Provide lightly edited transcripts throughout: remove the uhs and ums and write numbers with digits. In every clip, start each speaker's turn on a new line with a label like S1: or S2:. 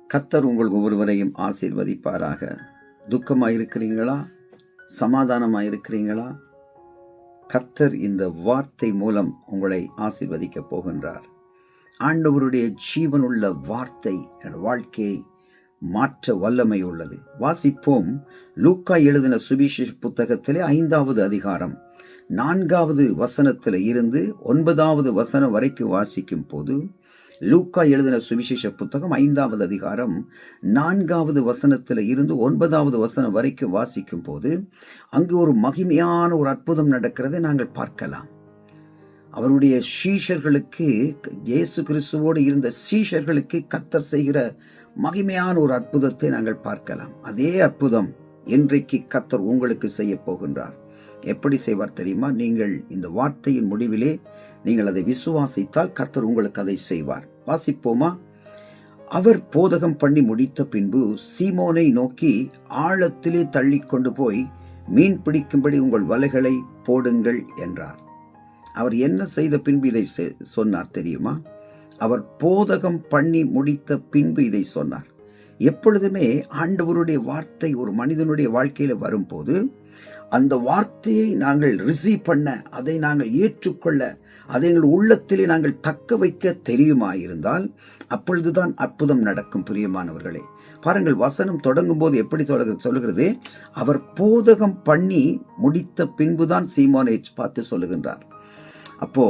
S1: கர்த்தர் உங்கள் ஒவ்வொருவரையும் ஆசீர்வதிப்பாராக. துக்கமாயிருக்கிறீங்களா? சமாதானமாயிருக்கிறீங்களா? கர்த்தர் இந்த வார்த்தை மூலம் உங்களை ஆசீர்வதிக்கப் போகின்றார். ஆண்டவருடைய ஜீவனுள்ள வார்த்தை என் வாழ்க்கையை மாற்ற வல்லமை உள்ளது. வாசிப்போம். லூக்கா எழுதின சுவிசேஷ புத்தகத்திலே 5வது அதிகாரம் 4வது வசனத்தில் இருந்து 9வது வசனம் வரைக்கும் வாசிக்கும் போது, லூக்கா எழுதின சுவிசேஷ புத்தகம் 5வது அதிகாரம் 4வது வசனத்தில் இருந்து 9வது வசனம் வரைக்கும் வாசிக்கும் போது, அங்கு ஒரு மகிமையான ஒரு அற்புதம் நடக்கிறதை நாங்கள் பார்க்கலாம். அவருடைய சீஷர்களுக்கு, இயேசு கிறிஸ்துவோடு இருந்த சீஷர்களுக்கு கர்த்தர் செய்கிற மகிமையான ஒரு அற்புதத்தை நாங்கள் பார்க்கலாம். அதே அற்புதம் இன்றைக்கு கர்த்தர் உங்களுக்கு செய்ய போகின்றார். எப்படி செய்வார் தெரியுமா? நீங்கள் இந்த வார்த்தையின் முடிவிலே நீங்கள் அதை விசுவாசித்தால் கர்த்தர் உங்களுக்கு அதை செய்வார். வாசிப்போமா? அவர் போதகம் பண்ணி முடித்த பின்பு சீமோனை நோக்கி, ஆழத்திலே தள்ளி கொண்டு போய் மீன் பிடிக்கும்படி உங்கள் வலைகளை போடுங்கள் என்றார். அவர் என்ன செய்த பின்பு இதை சொன்னார் தெரியுமா? அவர் போதகம் பண்ணி முடித்த பின்பு இதை சொன்னார். எப்பொழுதுமே ஆண்டவருடைய வார்த்தை ஒரு மனிதனுடைய வாழ்க்கையில வரும்போது, அந்த வார்த்தையை நாங்கள் ரிசீவ் பண்ண, அதை நாங்கள் ஏற்றுக்கொள்ள, அதை எங்கள் உள்ளத்திலே நாங்கள் தக்க வைக்க தெரியுமாயிருந்தால் அப்பொழுதுதான் அற்புதம் நடக்கும். பிரியமானவர்களே, பாருங்கள், வசனம் தொடங்கும் போது எப்படி சொல்லுகிறது? அவர் போதகம் பண்ணி முடித்த பின்புதான் சீமோனை பார்த்து சொல்லுகின்றார். அப்போ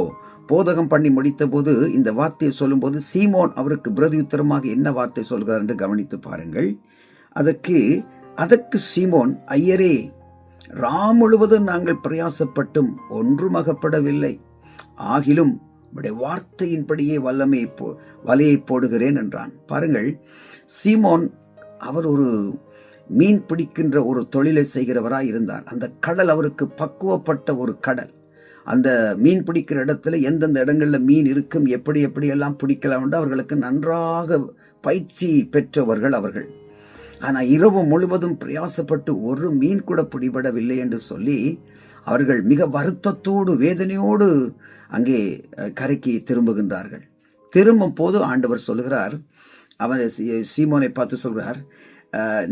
S1: போதகம் பண்ணி முடித்த போது இந்த வார்த்தையை சொல்லும் போது சீமோன் அவருக்கு பிரதியுத்தரமாக என்ன வார்த்தை சொல்கிறார் என்று கவனித்து பாருங்கள். அதற்கு சீமோன், ஐயரே, முழுவதும் நாங்கள் பிரயாசப்பட்டும் ஒன்றும் அகப்படவில்லை. ஆகிலும் உடைய வார்த்தையின்படியே வலையை போடுகிறேன் என்றான். பாருங்கள், சீமோன் அவர் ஒரு மீன் பிடிக்கின்ற ஒரு தொழிலை செய்கிறவராய் இருந்தார். அந்த கடல் அவருக்கு பக்குவப்பட்ட ஒரு கடல். அந்த மீன் பிடிக்கிற இடத்துல எந்தெந்த இடங்கள்ல மீன் இருக்கும், எப்படி எல்லாம் பிடிக்கலாம் என்று அவர்களுக்கு நன்றாக பயிற்சி பெற்றவர்கள் அவர்கள். ஆனால் இரவு முழுவதும் பிரயாசப்பட்டு ஒரு மீன் கூட பிடிபடவில்லை என்று சொல்லி அவர்கள் மிக வருத்தத்தோடு வேதனையோடு அங்கே கரைக்கு திரும்புகின்றார்கள். திரும்பும் போது ஆண்டவர் சொல்கிறார், அவர் சீமோனை பார்த்து சொல்கிறார்,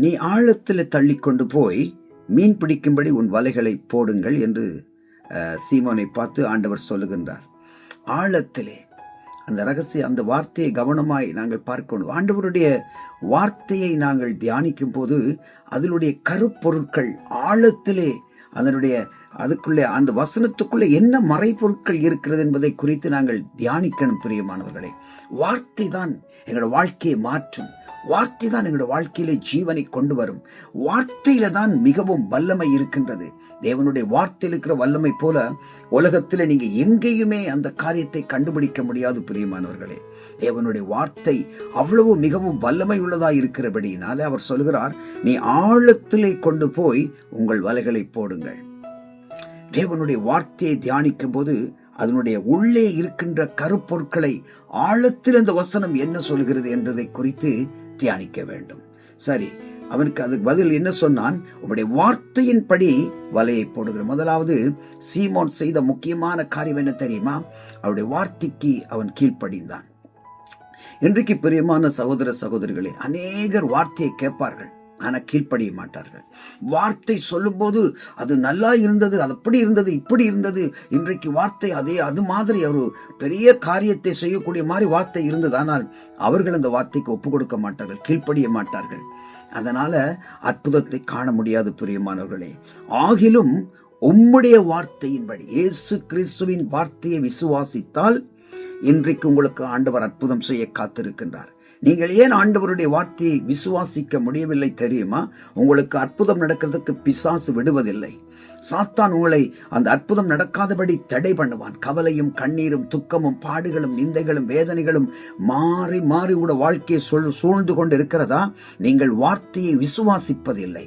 S1: நீ ஆழத்தில் தள்ளி கொண்டு போய் மீன் பிடிக்கும்படி உன் வலைகளை போடுங்கள் என்று சீமோனை பார்த்து ஆண்டவர் சொல்லுகின்றார். ஆழத்திலே அந்த ரகசிய அந்த வார்த்தையை கவனமாய் நாங்கள் பார்க்கணும். ஆண்டவருடைய வார்த்தையை நாங்கள் தியானிக்கும் போது அதனுடைய கருப்பொருட்கள் ஆழத்திலே அதுக்குள்ளே அந்த வசனத்துக்குள்ளே என்ன மறைப்பொருட்கள் இருக்கிறது என்பதை குறித்து நாங்கள் தியானிக்கணும். பிரியமானவர்களே, வார்த்தை தான் எங்களோட வாழ்க்கையை மாற்றும். வார்த்தை தான் எங்களோட வாழ்க்கையிலே ஜீவனை கொண்டு வரும். வார்த்தையில தான் மிகவும் வல்லமை இருக்கின்றது. தேவனுடைய வார்த்தையில் இருக்கிற வல்லமை போல உலகத்தில் நீங்க எங்கேயுமே அந்த காரியத்தை கண்டுபிடிக்க முடியாது. பிரியமானவர்களே, தேவனுடைய வார்த்தை அவ்வளவு மிகவும் வல்லமை உள்ளதா இருக்கிறபடியினாலே அவர் சொல்கிறார், நீ ஆழத்திலே கொண்டு போய் உங்கள் வலைகளை போடுங்கள். தேவனுடைய வார்த்தையை தியானிக்கும் போது அதனுடைய உள்ளே இருக்கின்ற கருப்பொருட்களை, ஆழத்தில் அந்த வசனம் என்ன சொல்கிறது என்பதை குறித்து தியானிக்க வேண்டும். சரி, அவனுக்கு அதுக்கு பதில் என்ன சொன்னான்? உங்களுடைய வார்த்தையின்படி வலையை போடுகிற. முதலாவது சீமோன் செய்த முக்கியமான காரியம் என்ன தெரியுமா? அவருடைய வார்த்தைக்கு அவன் கீழ்ப்படிந்தான். இன்றைக்கு பிரியமான சகோதர சகோதரிகளே, அநேகர் வார்த்தையை கேட்பார்கள், ஆனால் கீழ்ப்படிய மாட்டார்கள். வார்த்தை சொல்லும் போது அது நல்லா இருந்தது, அது அப்படி இருந்தது, இப்படி இருந்தது. இன்றைக்கு வார்த்தை அது மாதிரி ஒரு பெரிய காரியத்தை செய்யக்கூடிய மாதிரி வார்த்தை இருந்தது. ஆனால் அவர்கள் அந்த வார்த்தைக்கு ஒப்பு கொடுக்க மாட்டார்கள், கீழ்ப்படிய மாட்டார்கள். அதனால அற்புதத்தை காண முடியாது. பிரியமானவர்களே, ஆகிலும் உம்முடைய வார்த்தையின்படி, இயேசு கிறிஸ்துவின் வார்த்தையை விசுவாசித்தால் இன்றைக்கு உங்களுக்கு ஆண்டவர் அற்புதம் செய்ய காத்திருக்கின்றார். நீங்கள் ஏன் ஆண்டவருடைய வார்த்தையை விசுவாசிக்க முடியவில்லை தெரியுமா? உங்களுக்கு அற்புதம் நடக்கிறதுக்கு பிசாசு விடுவதில்லை. சாத்தான் உங்களை அந்த அற்புதம் நடக்காதபடி தடை பண்ணுவான். கவலையும் கண்ணீரும் துக்கமும் பாடுகளும் நிந்தைகளும் வேதனைகளும் மாறி மாறி கூட வாழ்க்கையை சூழ்ந்து கொண்டு இருக்கிறதா? நீங்கள் வார்த்தையை விசுவாசிப்பதில்லை.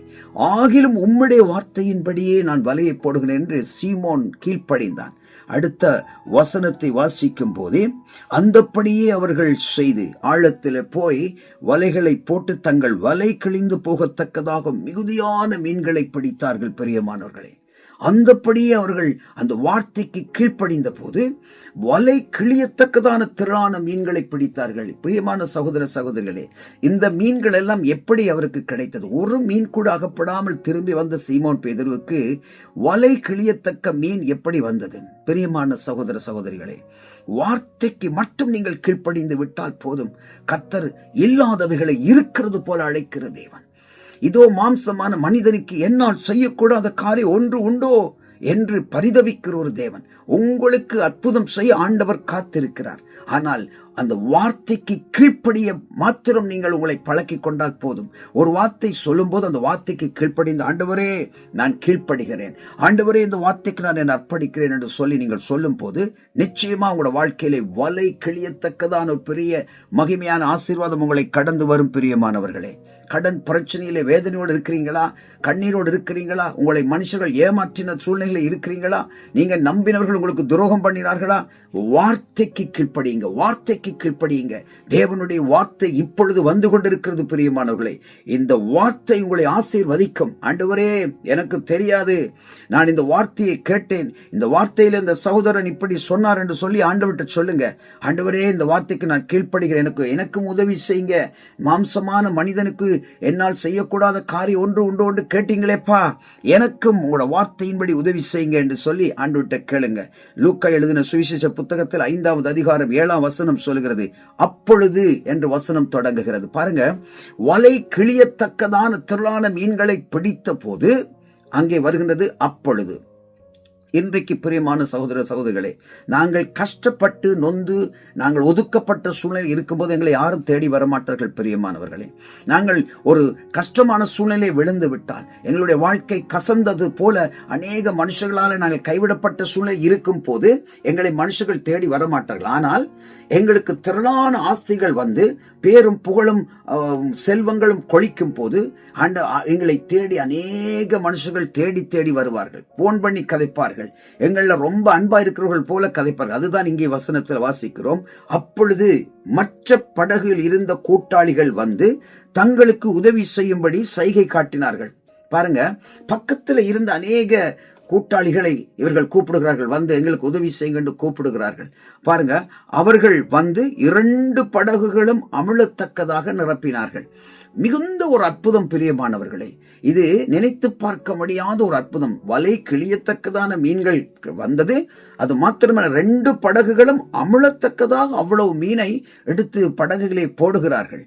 S1: ஆகிலும் உம்முடைய வார்த்தையின்படியே நான் வலையை போடுகிறேன் என்று சீமோன் கீழ்ப்படிந்தான். அடுத்த வசனத்தை வாசிக்கும் போதே அந்தப்படியே அவர்கள் செய்து ஆழத்தில் போய் வலைகளை போட்டு தங்கள் வலை கிழிந்து போகத்தக்கதாக மிகுதியான மீன்களை பிடித்தார்கள். பிரியமானவர்களே, அந்தபடியே அவர்கள் அந்த வார்த்தைக்கு கீழ்ப்படிந்த போது வலை கிழியத்தக்கதான திரளான மீன்களை பிடித்தார்கள். பிரியமான சகோதர சகோதரிகளே, இந்த மீன்கள் எல்லாம் எப்படி அவருக்கு கிடைத்தது? ஒரு மீன் கூட அகப்படாமல் திரும்பி வந்த சீமோன் பேதுருவுக்கு வலை கிழியத்தக்க மீன் எப்படி வந்தது? பிரியமான சகோதர சகோதரிகளே, வார்த்தைக்கு மட்டும் நீங்கள் கீழ்ப்படிந்து விட்டால் போதும். கர்த்தர் இல்லாதவைகளை இருக்கிறது போல அழைக்கிற தேவன். இதோ மாம்சமான மனிதனுக்கு என்னால் செய்யக்கூடாத காரியம் ஒன்று உண்டோ என்று பரிதவிக்கிற ஒரு தேவன். உங்களுக்கு அற்புதம் செய்ய ஆண்டவர் காத்திருக்கிறார். ஆனால் அந்த வார்த்தைக்கு கீழ்ப்படிய மாத்திரம் நீங்கள் உங்களை பழக்கி கொண்டால் போதும். ஒரு வார்த்தை சொல்லும் போது அந்த வார்த்தைக்கு கீழ்ப்படிந்த, ஆண்டவரே நான் கீழ்ப்படுகிறேன், ஆண்டவரே இந்த வார்த்தைக்கு நான் என்னை அர்ப்பணிக்கிறேன் என்று சொல்லி நீங்கள் சொல்லும் போது நிச்சயமா உங்களோட வாழ்க்கையிலே வலை கிழியத்தக்கதான ஒரு பெரிய மகிமையான ஆசீர்வாதம் உங்களை கடந்து வரும். பிரியமானவர்களே, கடன் பிரச்சனையிலே வேதனையோடு இருக்கிறீங்களா? கண்ணீரோடு இருக்கிறீங்களா? உங்களை மனுஷர்கள் ஏமாற்றின சூழ்நிலையில் இருக்கிறீங்களா? நீங்க நம்பினவர்கள் உங்களுக்கு துரோகம் பண்ணினார்களா? வார்த்தைக்கு கீழ்ப்படியுங்க, வார்த்தைக்கு கீழ்ப்படியுங்க. தேவனுடைய வார்த்தை இப்பொழுது வந்து கொண்டிருக்கிறது. பிரியமானவர்களே, இந்த வார்த்தை உங்களை ஆசீர்வதிக்கும். ஆண்டவரே எனக்கு தெரியாது, நான் இந்த வார்த்தையை கேட்டேன், இந்த வார்த்தையில இந்த சகோதரன் இப்படி சொன்னார் என்று சொல்லி ஆண்டவர்கிட்ட சொல்லுங்க. ஆண்டவரே இந்த வார்த்தைக்கு நான் கீழ்ப்படுகிறேன், எனக்கும் உதவி செய்யுங்க. மாம்சமான மனிதனுக்கு என்னால் செய்யக்கூடாத காரியம் ஒன்று உண்டு ஒன்று கேட்டீங்களேப்பா, எனக்கும் உங்களோட வார்த்தையின்படி உதவி செய்யுங்க என்று சொல்லி ஆண்டவர்கிட்ட கேளுங்க. லூக்கா எழுதின சுவிசேஷ புத்தகத்தில் 5வது அதிகாரம் 7ஆம் வசனம் சொல்கிறது, அப்பொழுது என்று வசனம் தொடங்குகிறது. பாருங்க, வலை கிழியத்தக்கதான திரளான மீன்களை பிடித்த போது அங்கே வருகின்றது அப்பொழுது. இன்றைக்கு பிரியமான சகோதர சகோதரிகளே, நாங்கள் கஷ்டப்பட்டு நொந்து நாங்கள் ஒதுக்கப்பட்ட சூழ்நிலை இருக்கும்போது எங்களை யாரும் தேடி வரமாட்டார்கள். பிரியமானவர்களே, நாங்கள் ஒரு கஷ்டமான சூழ்நிலை விழுந்து விட்டால், எங்களுடைய வாழ்க்கை கசந்தது போல அநேக மனுஷர்களால் நாங்கள் கைவிடப்பட்ட சூழ்நிலை இருக்கும் போது எங்களை மனுஷர்கள் தேடி வரமாட்டார்கள். ஆனால் எங்களுக்கு திரளான ஆஸ்திகள் வந்து பேரும் புகழும் செல்வங்களும் கொழிக்கும் போது எங்களை தேடி அநேக மனுஷர்கள் தேடி தேடி வருவார்கள். போன் பண்ணி கதைப்பார்கள், எங்கள ரொம்ப அன்பா இருக்கிறவர்கள் போல கதைப்பார்கள். அதுதான் இங்கே வசனத்தில் வாசிக்கிறோம். அப்பொழுது மற்ற படகுகளில் இருந்த கூட்டாளிகள் வந்து தங்களுக்கு உதவி செய்யும்படி சைகை காட்டினார்கள். பாருங்க, பக்கத்தில் இருந்த அநேக கூட்டாளிகளை இவர்கள் கூப்பிடுகிறார்கள், வந்து எங்களுக்கு உதவி செய்யுங்க என்று கூப்பிடுகிறார்கள். பாருங்க, அவர்கள் வந்து 2 படகுகளும் அமிழத்தக்கதாக நிரப்பினார்கள். மிகுந்த ஒரு அற்புதம் பிரியமானவர்களே, இது நினைத்து பார்க்க முடியாத ஒரு அற்புதம். வலை கிழியத்தக்கதான மீன்கள் வந்தது, அது மாத்திரமல்ல 2 படகுகளும் அமிழத்தக்கதாக அவ்வளவு மீனை எடுத்து படகுகளை போடுகிறார்கள்.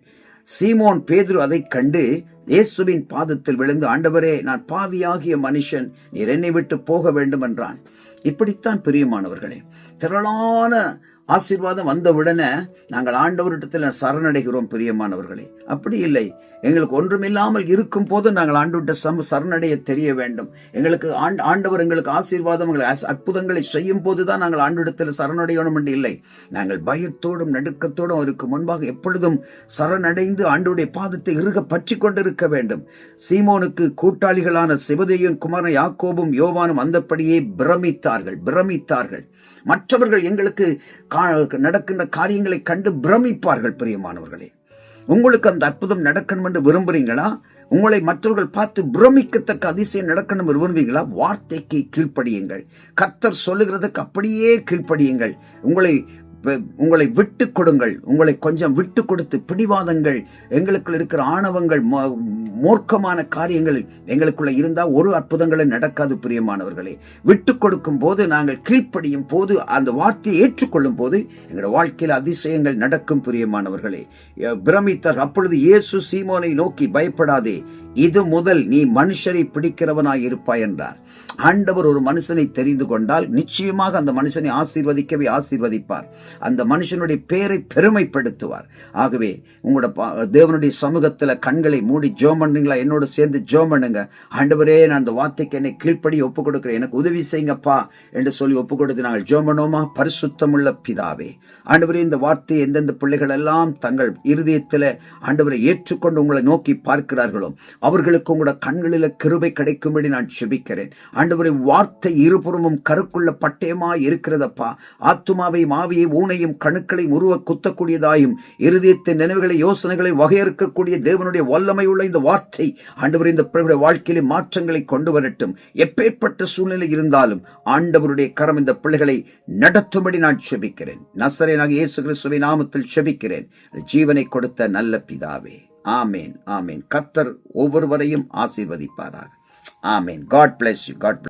S1: சீமோன் பேதுரு அதை கண்டு இயேசுவின் பாதத்தில் விழுந்து, ஆண்டவரே நான் பாவியாகிய மனுஷன், நீர் என்னை விட்டு போக வேண்டும் என்றான். இப்படித்தான் பிரியமானவர்களே, திரளான ஆசீர்வாதம் வந்தவுடனே நாங்கள் ஆண்டவரிடத்தில் சரணடைகிறோம். பிரியமானவர்களே, அப்படி இல்லை. எங்களுக்கு ஒன்றுமில்லாமல் இருக்கும் போது நாங்கள் ஆண்டவர்கிட்ட சரணடைய தெரிய வேண்டும். எங்களுக்கு ஆண்டவர் எங்களுக்கு ஆசீர்வாதம் அற்புதங்களை செய்யும் போதுதான் நாங்கள் ஆண்டவரிடத்தில் சரணடையணும் என்று இல்லை. நாங்கள் பயத்தோடும் நடுக்கத்தோடும் அவருக்கு முன்பாக எப்பொழுதும் சரணடைந்து ஆண்டவருடைய பாதத்தை இறுக பற்றி கொண்டிருக்க வேண்டும். சீமோனுக்கு கூட்டாளிகளான செபதேயுவின் குமாரன் யாக்கோபும் யோவானும் அந்தப்படியே பிரமித்தார்கள். மற்றவர்கள் எங்களுக்கு நடக்கின்ற காரியங்களை கண்டு பிரமிப்பார்கள். பிரியமானவர்களே, உங்களுக்கு அந்த அற்புதம் நடக்கணும் என்று விரும்புறீங்களா? உங்களை மற்றவர்கள் பார்த்து பிரமிக்கத்தக்க அதிசயம் நடக்கணும் விரும்புறீங்களா? வார்த்தைக்கு கீழ்ப்படியுங்கள். கர்த்தர் சொல்லுகிறதுக்கு அப்படியே கீழ்ப்படியுங்கள். உங்களை விட்டு கொடுங்கள். உங்களை கொஞ்சம் விட்டு கொடுத்து, பிடிவாதங்கள், எங்களுக்குள்ள இருக்கிற ஆணவங்கள், மூர்க்கமான காரியங்கள் எங்களுக்குள்ள இருந்தா ஒரு அற்புதங்களை நடக்காது. பிரியமானவர்களே, விட்டு கொடுக்கும் போது, நாங்கள் கீழ்ப்படியும் போது, அந்த வார்த்தையை ஏற்றுக்கொள்ளும் போது எங்களுடைய வாழ்க்கையில் அதிசயங்கள் நடக்கும். பிரியமானவர்களே, பிரமித்தார். அப்பொழுது இயேசு சீமோனை நோக்கி, பயப்படாதே, இது முதல் நீ மனுஷரை பிடிக்கிறவனாய் இருப்பாய் என்றார். ஆண்டவர் ஒரு மனுஷனை தெரிந்து கொண்டால் நிச்சயமாக அந்த மனுஷனை ஆசீர்வதிக்கவே ஆசீர்வதிப்பார். அந்த மனுஷனுடைய பெயரை பெருமைப்படுத்துவார். ஆகவே உங்களோட தேவனுடைய சமூகத்துல கண்களை மூடி ஜெபம் பண்றீங்களா? என்னோட சேர்ந்து ஜெபம் பண்ணுங்க. ஆண்டவரே, நான் அந்த வார்த்தைக்கு என்னை கீழ்ப்படி ஒப்பு கொடுக்கிறேன், எனக்கு உதவி செய்யுங்கப்பா என்று சொல்லி ஒப்பு கொடுத்து நாங்கள் ஜெபம் பண்ணுவோமா? பரிசுத்தமுள்ள பிதாவே, ஆண்டவரே, இந்த வார்த்தையை எந்தெந்த பிள்ளைகள் எல்லாம் தங்கள் இருதயத்தில் ஆண்டவரை ஏற்றுக்கொண்டு உங்களை நோக்கி பார்க்கிறார்களோ அவர்களுக்கு உங்களோட கண்களில் கிருபை கிடைக்கும்படி நான் ஜெபிக்கிறேன். ஆண்டவரே, வார்த்தை இருபுறமும் கருக்குள்ள பட்டயமாய் இருக்கிறதப்பா. ஆத்துமாவை மாவியை ஊனையும் கணுக்களையும் உருவ குத்தக்கூடியதாயும் இருதயத்தின் நினைவுகளை யோசனைகளை வகையறுக்கக்கூடிய தேவனுடைய வல்லமை உள்ள இந்த வார்த்தை ஆண்டவர் இந்த பிள்ளைகளுடைய வாழ்க்கையிலே மாற்றங்களை கொண்டு வரட்டும். எப்பேற்பட்ட சூழ்நிலை இருந்தாலும் ஆண்டவருடைய கரம் இந்த பிள்ளைகளை நடத்தும்படி நான் செபிக்கிறேன். நசரேயனாகிய இயேசு கிறிஸ்துவின் நாமத்தில் செபிக்கிறேன், ஜீவனை கொடுத்த நல்ல பிதாவே. ஆமேன், ஆமேன். கர்த்தர் ஒவ்வொருவரையும் ஆசீர்வதிப்பாராக. ஆமேன். God bless you. God bless you.